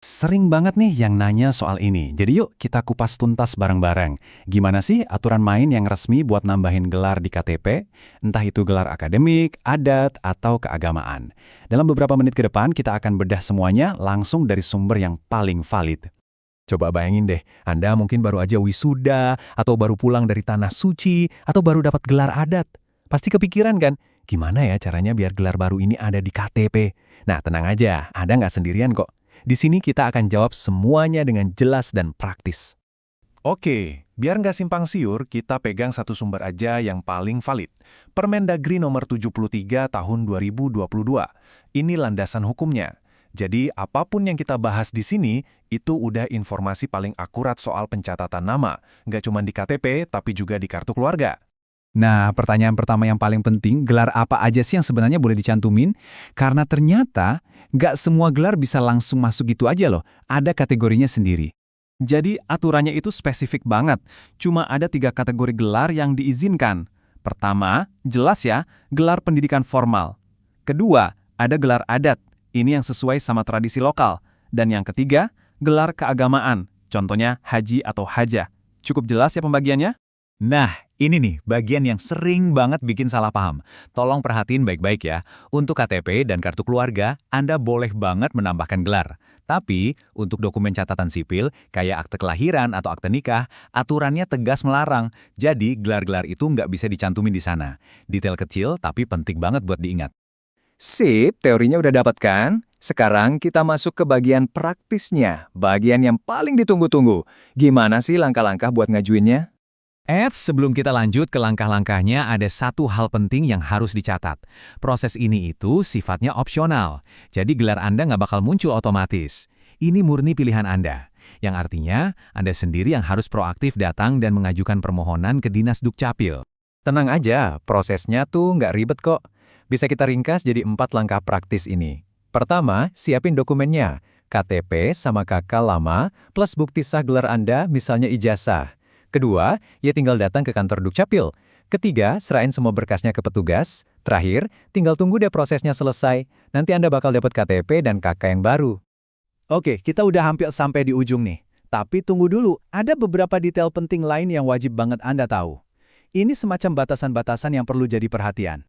Sering banget nih yang nanya soal ini. Jadi yuk kita kupas tuntas bareng-bareng. Gimana sih aturan main yang resmi buat nambahin gelar di KTP? Entah itu gelar akademik, adat, atau keagamaan. Dalam beberapa menit ke depan kita akan bedah semuanya langsung dari sumber yang paling valid. Coba bayangin deh, Anda mungkin baru aja wisuda, atau baru pulang dari tanah suci, atau baru dapat gelar adat. Pasti kepikiran kan, gimana ya caranya biar gelar baru ini ada di KTP? Nah, tenang aja, Anda nggak sendirian kok. Di sini kita akan jawab semuanya dengan jelas dan praktis. Oke, biar nggak simpang siur, kita pegang satu sumber aja yang paling valid. Permendagri nomor 73 tahun 2022. Ini landasan hukumnya. Jadi, apapun yang kita bahas di sini, itu udah informasi paling akurat soal pencatatan nama. Nggak cuma di KTP, tapi juga di kartu keluarga. Nah, pertanyaan pertama yang paling penting, gelar apa aja sih yang sebenarnya boleh dicantumin? Karena ternyata nggak semua gelar bisa langsung masuk gitu aja loh, ada kategorinya sendiri. Jadi aturannya itu spesifik banget. Cuma ada 3 kategori gelar yang diizinkan. Pertama, jelas ya, gelar pendidikan formal. Kedua, ada gelar adat. Ini yang sesuai sama tradisi lokal. Dan yang ketiga, gelar keagamaan. Contohnya haji atau hajah. Cukup jelas ya pembagiannya? Nah, ini nih bagian yang sering banget bikin salah paham. Tolong perhatiin baik-baik ya. Untuk KTP dan kartu keluarga, Anda boleh banget menambahkan gelar. Tapi, untuk dokumen catatan sipil, kayak akte kelahiran atau akte nikah, aturannya tegas melarang. Jadi, gelar-gelar itu nggak bisa dicantumin di sana. Detail kecil, tapi penting banget buat diingat. Sip, teorinya udah dapat kan? Sekarang kita masuk ke bagian praktisnya, bagian yang paling ditunggu-tunggu. Gimana sih langkah-langkah buat ngajuinnya? Sebelum kita lanjut ke langkah-langkahnya, ada satu hal penting yang harus dicatat. Proses ini itu sifatnya opsional, jadi gelar Anda nggak bakal muncul otomatis. Ini murni pilihan Anda, yang artinya Anda sendiri yang harus proaktif datang dan mengajukan permohonan ke Dinas Dukcapil. Tenang aja, prosesnya tuh nggak ribet kok. Bisa kita ringkas jadi 4 langkah praktis ini. Pertama, siapin dokumennya, KTP sama KK lama, plus bukti sah gelar Anda, misalnya ijazah. Kedua, ya tinggal datang ke kantor Dukcapil. Ketiga, serahin semua berkasnya ke petugas. Terakhir, tinggal tunggu deh prosesnya selesai. Nanti Anda bakal dapat KTP dan KK yang baru. Oke, kita udah hampir sampai di ujung nih. Tapi tunggu dulu, ada beberapa detail penting lain yang wajib banget Anda tahu. Ini semacam batasan-batasan yang perlu jadi perhatian.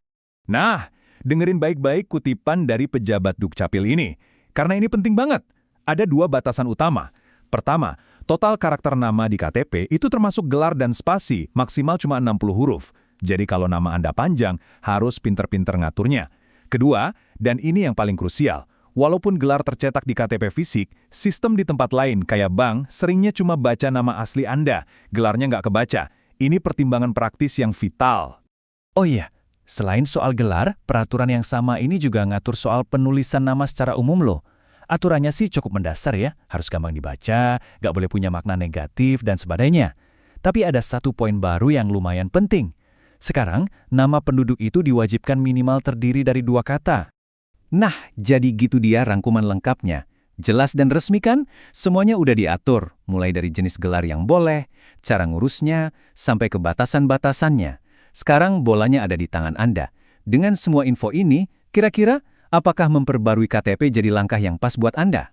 Nah, dengerin baik-baik kutipan dari pejabat Dukcapil ini. Karena ini penting banget. Ada 2 batasan utama. Pertama, total karakter nama di KTP itu termasuk gelar dan spasi, maksimal cuma 60 huruf. Jadi kalau nama Anda panjang, harus pinter-pinter ngaturnya. Kedua, dan ini yang paling krusial, walaupun gelar tercetak di KTP fisik, sistem di tempat lain kayak bank seringnya cuma baca nama asli Anda, gelarnya nggak kebaca. Ini pertimbangan praktis yang vital. Oh iya, selain soal gelar, peraturan yang sama ini juga ngatur soal penulisan nama secara umum loh. Aturannya sih cukup mendasar ya, harus gampang dibaca, nggak boleh punya makna negatif, dan sebagainya. Tapi ada satu poin baru yang lumayan penting. Sekarang, nama penduduk itu diwajibkan minimal terdiri dari 2 kata. Nah, jadi gitu dia rangkuman lengkapnya. Jelas dan resmi kan? Semuanya udah diatur, mulai dari jenis gelar yang boleh, cara ngurusnya, sampai ke batasan-batasannya. Sekarang bolanya ada di tangan Anda. Dengan semua info ini, kira-kira apakah memperbarui KTP jadi langkah yang pas buat Anda?